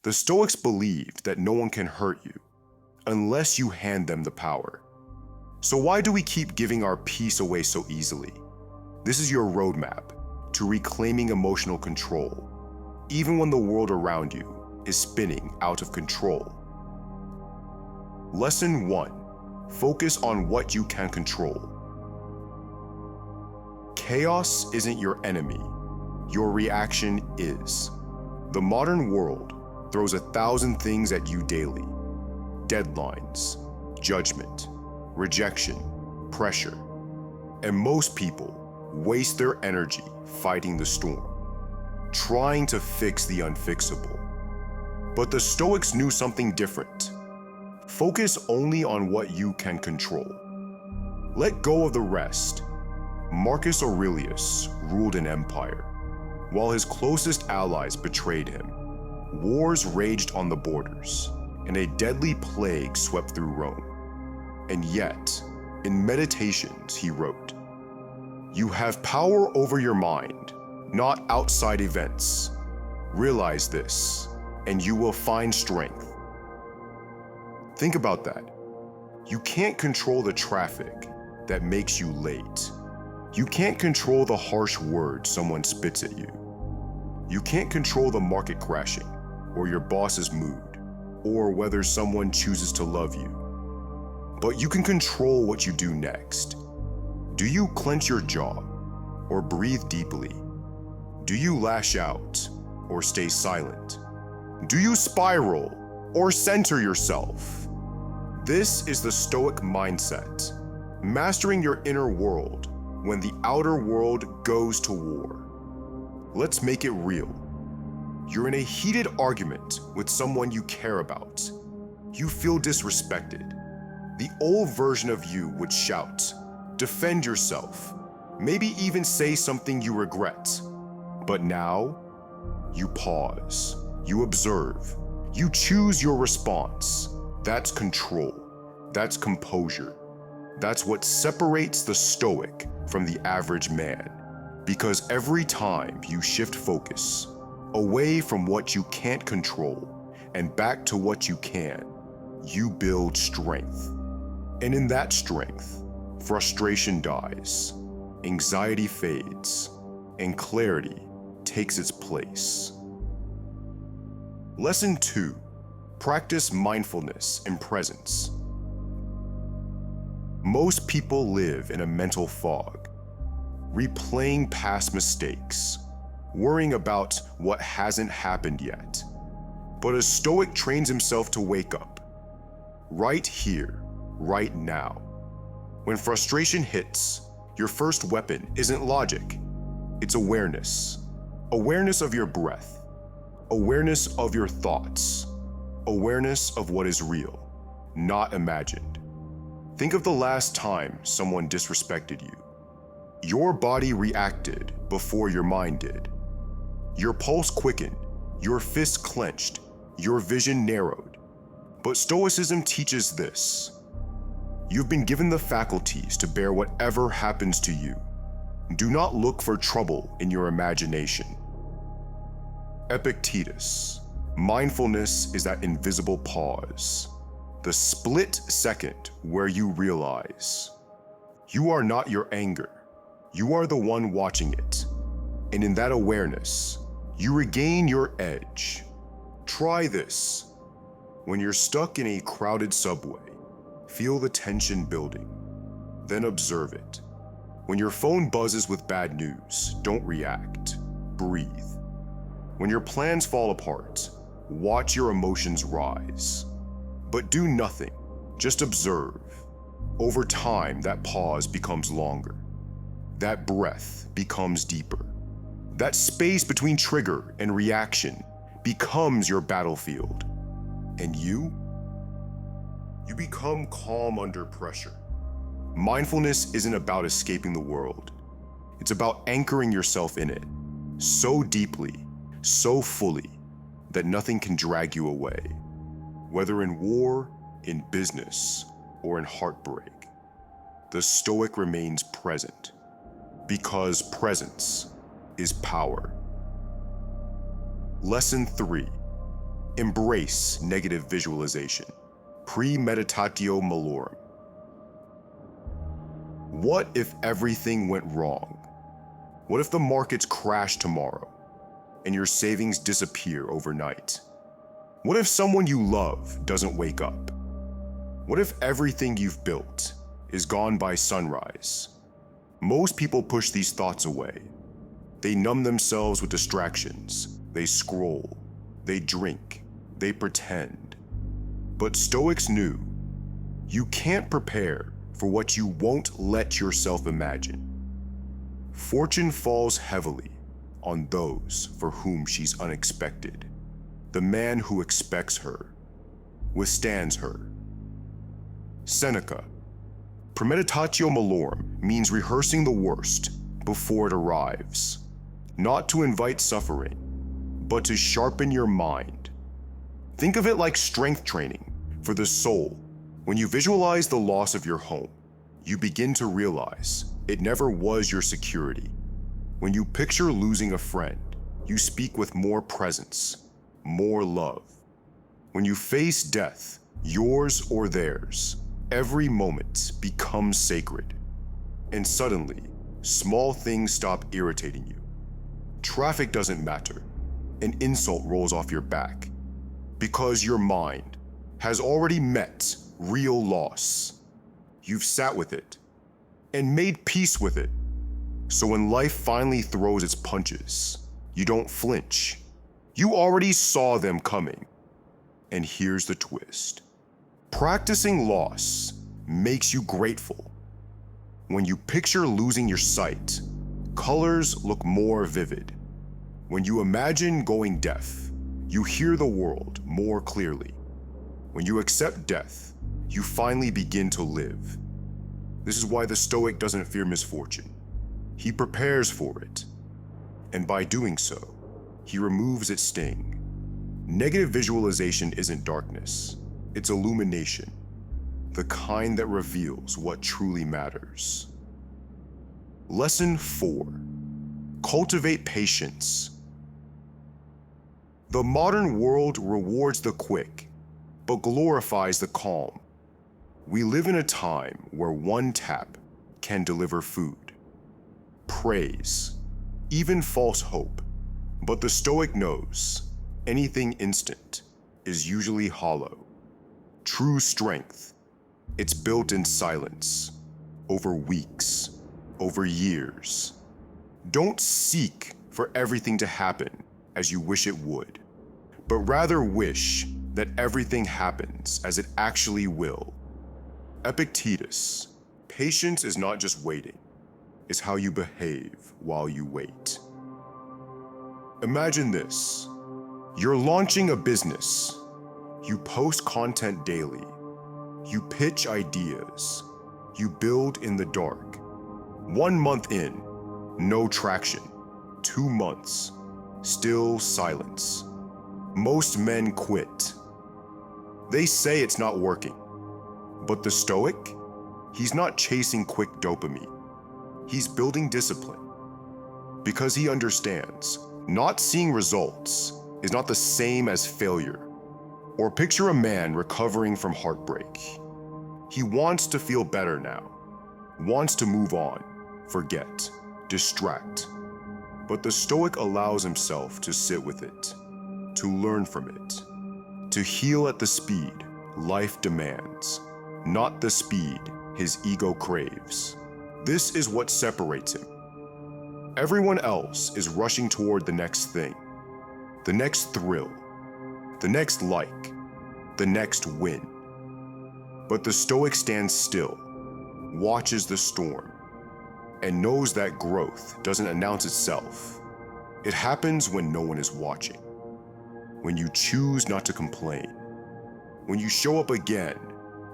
The Stoics believed that no one can hurt you unless you hand them the power. So why do we keep giving our peace away so easily? This is your roadmap to reclaiming emotional control, even when the world around you is spinning out of control. Lesson 1. Focus on what you can control. Chaos isn't your enemy. Your reaction is. The modern world throws 1,000 things at you daily. Deadlines, judgment, rejection, pressure. And most people waste their energy fighting the storm, trying to fix the unfixable. But the Stoics knew something different. Focus only on what you can control. Let go of the rest. Marcus Aurelius ruled an empire, while his closest allies betrayed him. Wars raged on the borders, and a deadly plague swept through Rome. And yet, in Meditations, he wrote, "You have power over your mind, not outside events. Realize this, and you will find strength." Think about that. You can't control the traffic that makes you late. You can't control the harsh words someone spits at you. You can't control the market crashing, or your boss's mood, or whether someone chooses to love you. But you can control what you do next. Do you clench your jaw, or breathe deeply? Do you lash out, or stay silent? Do you spiral, or center yourself? This is the Stoic mindset, mastering your inner world when the outer world goes to war. Let's make it real. You're in a heated argument with someone you care about. You feel disrespected. The old version of you would shout, defend yourself, maybe even say something you regret. But now, you pause, you observe, you choose your response. That's control. That's composure. That's what separates the Stoic from the average man. Because every time you shift focus away from what you can't control and back to what you can, you build strength. And in that strength, frustration dies, anxiety fades, and clarity takes its place. Lesson 2. Practice mindfulness and presence. Most people live in a mental fog, replaying past mistakes, worrying about what hasn't happened yet. But a Stoic trains himself to wake up, right here, right now. When frustration hits, your first weapon isn't logic, it's awareness. Awareness of your breath, awareness of your thoughts, awareness of what is real, not imagined. Think of the last time someone disrespected you. Your body reacted before your mind did. Your pulse quickened, your fist clenched, your vision narrowed. But Stoicism teaches this. You've been given the faculties to bear whatever happens to you. Do not look for trouble in your imagination. Epictetus. Mindfulness is that invisible pause, the split second where you realize you are not your anger, you are the one watching it. And in that awareness, you regain your edge. Try this. When you're stuck in a crowded subway, feel the tension building, then observe it. When your phone buzzes with bad news, don't react, breathe. When your plans fall apart, watch your emotions rise. But do nothing, just observe. Over time, that pause becomes longer. That breath becomes deeper. That space between trigger and reaction becomes your battlefield. And you become calm under pressure. Mindfulness isn't about escaping the world. It's about anchoring yourself in it, so deeply, so fully, that nothing can drag you away. Whether in war, in business, or in heartbreak, the Stoic remains present, because presence is power. Lesson 3. Embrace negative visualization. Premeditatio Malorum. What if everything went wrong? What if the markets crash tomorrow and your savings disappear overnight? What if someone you love doesn't wake up? What if everything you've built is gone by sunrise? Most people push these thoughts away. They numb themselves with distractions. They scroll. They drink. They pretend. But Stoics knew you can't prepare for what you won't let yourself imagine. Fortune falls heavily on those for whom she's unexpected. The man who expects her withstands her. Seneca. Premeditatio Malorum means rehearsing the worst before it arrives, not to invite suffering, but to sharpen your mind. Think of it like strength training for the soul. When you visualize the loss of your home, you begin to realize it never was your security. When you picture losing a friend, you speak with more presence, more love. When you face death, yours or theirs, every moment becomes sacred. And suddenly, small things stop irritating you. Traffic doesn't matter. An insult rolls off your back because your mind has already met real loss. You've sat with it and made peace with it. So when life finally throws its punches, you don't flinch. You already saw them coming. And here's the twist. Practicing loss makes you grateful. When you picture losing your sight, colors look more vivid. When you imagine going deaf, you hear the world more clearly. When you accept death, you finally begin to live. This is why the Stoic doesn't fear misfortune. He prepares for it. And by doing so, he removes its sting. Negative visualization isn't darkness. It's illumination, the kind that reveals what truly matters. Lesson 4. Cultivate patience. The modern world rewards the quick, but glorifies the calm. We live in a time where one tap can deliver food, praise, even false hope. But the Stoic knows anything instant is usually hollow. True strength, it's built in silence, over weeks, over years. Don't seek for everything to happen as you wish it would, but rather wish that everything happens as it actually will. Epictetus, patience is not just waiting, it's how you behave while you wait. Imagine this. You're launching a business. You post content daily. You pitch ideas. You build in the dark. 1 month in, no traction. 2 months, still silence. Most men quit. They say it's not working. But the Stoic, he's not chasing quick dopamine. He's building discipline. Because he understands, not seeing results is not the same as failure. Or picture a man recovering from heartbreak. He wants to feel better now, wants to move on, forget, distract. But the Stoic allows himself to sit with it, to learn from it, to heal at the speed life demands, not the speed his ego craves. This is what separates him. Everyone else is rushing toward the next thing, the next thrill, the next like, the next win. But the Stoic stands still, watches the storm, and knows that growth doesn't announce itself. It happens when no one is watching, when you choose not to complain, when you show up again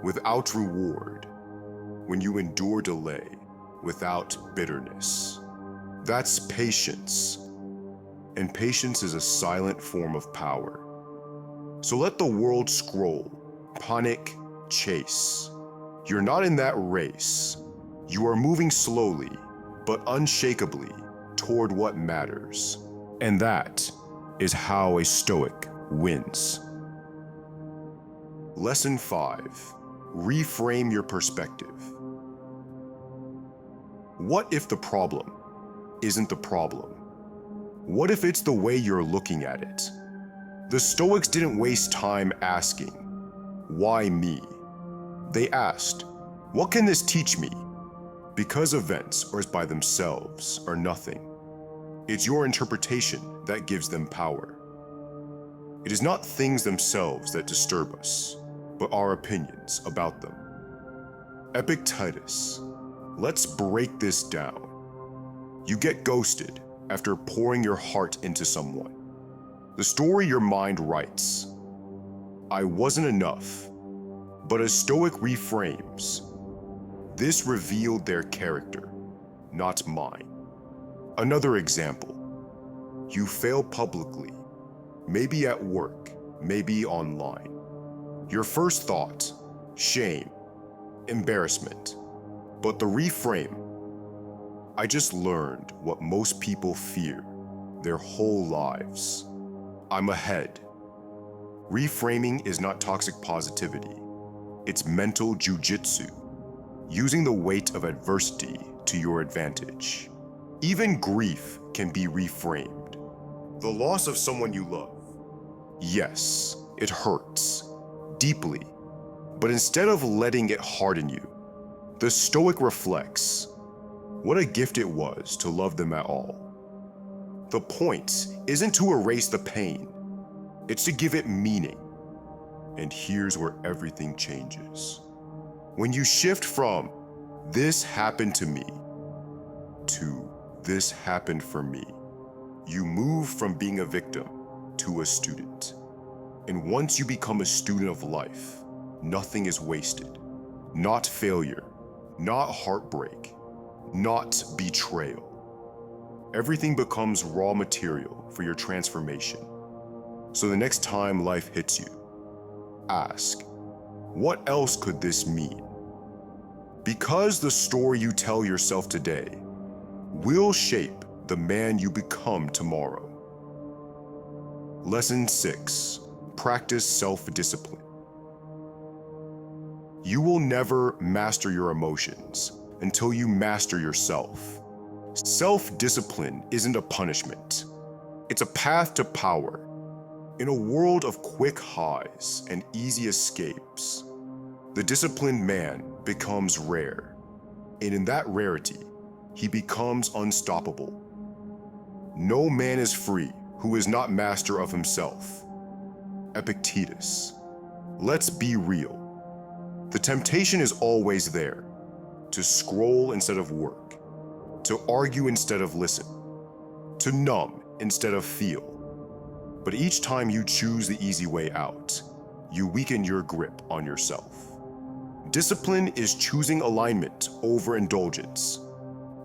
without reward, when you endure delay without bitterness. That's patience. And patience is a silent form of power. So let the world scroll, panic, chase. You're not in that race. You are moving slowly, but unshakably toward what matters. And that is how a Stoic wins. Lesson 5. Reframe your perspective. What if the problem isn't the problem? What if it's the way you're looking at it? The Stoics didn't waste time asking, "Why me?" They asked, "What can this teach me?" Because events, or by themselves, are nothing. It's your interpretation that gives them power. It is not things themselves that disturb us, but our opinions about them. Epictetus. Let's break this down. You get ghosted after pouring your heart into someone. The story your mind writes. I wasn't enough, but a Stoic reframes. This revealed their character, not mine. Another example. You fail publicly, maybe at work, maybe online. Your first thought, shame, embarrassment. But the reframe, I just learned what most people fear their whole lives. I'm ahead. Reframing is not toxic positivity. It's mental jujitsu, using the weight of adversity to your advantage. Even grief can be reframed. The loss of someone you love. Yes, it hurts, deeply. But instead of letting it harden you, the Stoic reflects, what a gift it was to love them at all. The point isn't to erase the pain, it's to give it meaning. And here's where everything changes. When you shift from, this happened to me, to this happened for me, you move from being a victim to a student. And once you become a student of life, nothing is wasted. Not failure, not heartbreak, not betrayal. Everything becomes raw material for your transformation. So the next time life hits you, ask, what else could this mean? Because the story you tell yourself today will shape the man you become tomorrow. Lesson 6. Practice self-discipline. You will never master your emotions until you master yourself. Self-discipline isn't a punishment. It's a path to power. In a world of quick highs and easy escapes, the disciplined man becomes rare. And in that rarity, he becomes unstoppable. No man is free who is not master of himself. Epictetus. Let's be real. The temptation is always there, to scroll instead of work, to argue instead of listen, to numb instead of feel. But each time you choose the easy way out, you weaken your grip on yourself. Discipline is choosing alignment over indulgence.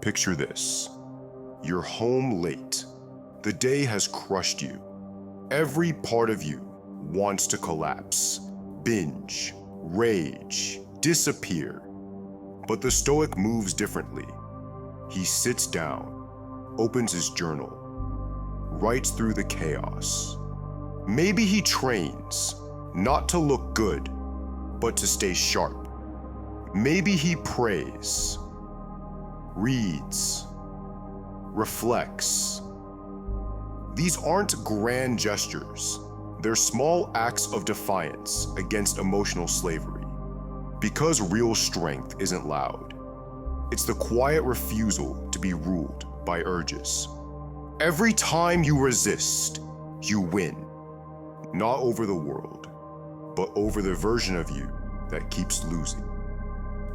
Picture this. You're home late. The day has crushed you. Every part of you wants to collapse, binge, rage, disappear. But the Stoic moves differently. He sits down, opens his journal, writes through the chaos. Maybe he trains, not to look good, but to stay sharp. Maybe he prays, reads, reflects. These aren't grand gestures. They're small acts of defiance against emotional slavery. Because real strength isn't loud. It's the quiet refusal to be ruled by urges. Every time you resist, you win. Not over the world, but over the version of you that keeps losing.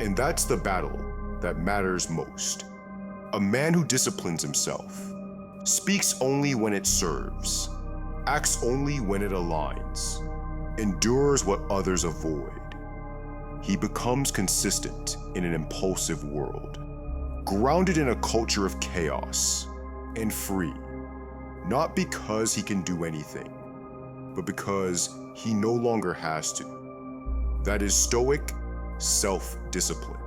And that's the battle that matters most. A man who disciplines himself, speaks only when it serves, acts only when it aligns, endures what others avoid. He becomes consistent in an impulsive world, grounded in a culture of chaos, and free, not because he can do anything, but because he no longer has to. That is Stoic self-discipline.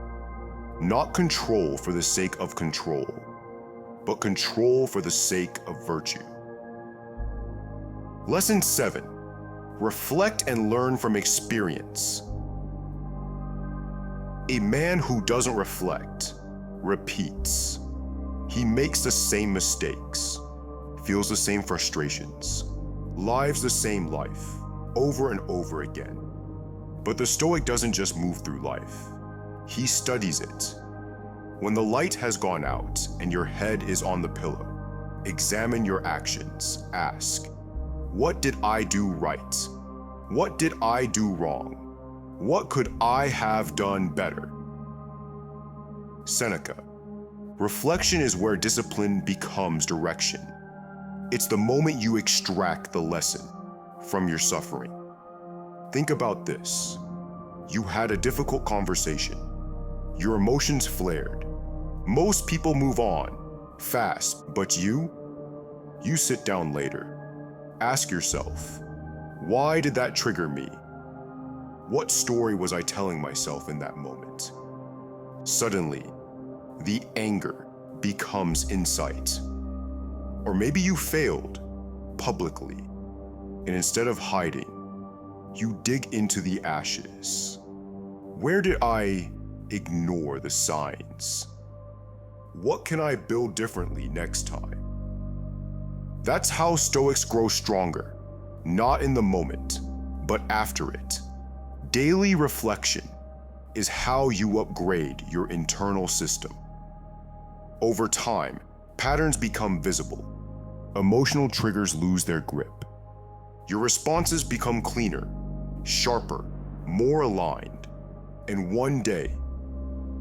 Not control for the sake of control, but control for the sake of virtue. Lesson 7. Reflect and learn from experience. A man who doesn't reflect repeats. He makes the same mistakes, feels the same frustrations, lives the same life over and over again. But the Stoic doesn't just move through life. He studies it. When the light has gone out and your head is on the pillow, examine your actions. Ask, what did I do right? What did I do wrong? What could I have done better? Seneca. Reflection is where discipline becomes direction. It's the moment you extract the lesson from your suffering. Think about this. You had a difficult conversation. Your emotions flared. Most people move on fast, but you sit down later. Ask yourself, why did that trigger me? What story was I telling myself in that moment? Suddenly, the anger becomes insight. Or maybe you failed publicly, and instead of hiding, you dig into the ashes. Where did I ignore the signs? What can I build differently next time? That's how Stoics grow stronger, not in the moment, but after it. Daily reflection is how you upgrade your internal system. Over time, patterns become visible. Emotional triggers lose their grip. Your responses become cleaner, sharper, more aligned, and one day,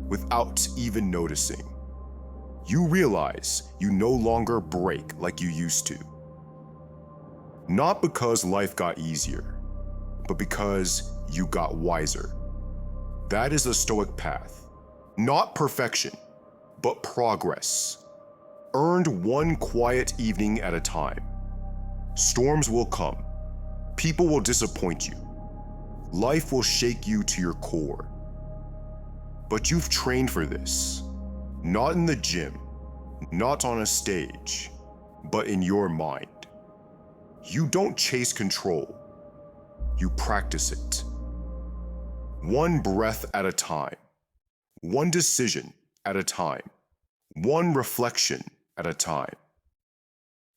without even noticing, you realize you no longer break like you used to. Not because life got easier, but because you got wiser. That is the Stoic path. Not perfection, but progress. Earned one quiet evening at a time. Storms will come. People will disappoint you. Life will shake you to your core. But you've trained for this. Not in the gym, not on a stage, but in your mind. You don't chase control. You practice it. One breath at a time. One decision at a time. One reflection at a time.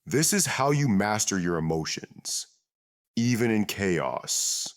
This is how you master your emotions, even in chaos.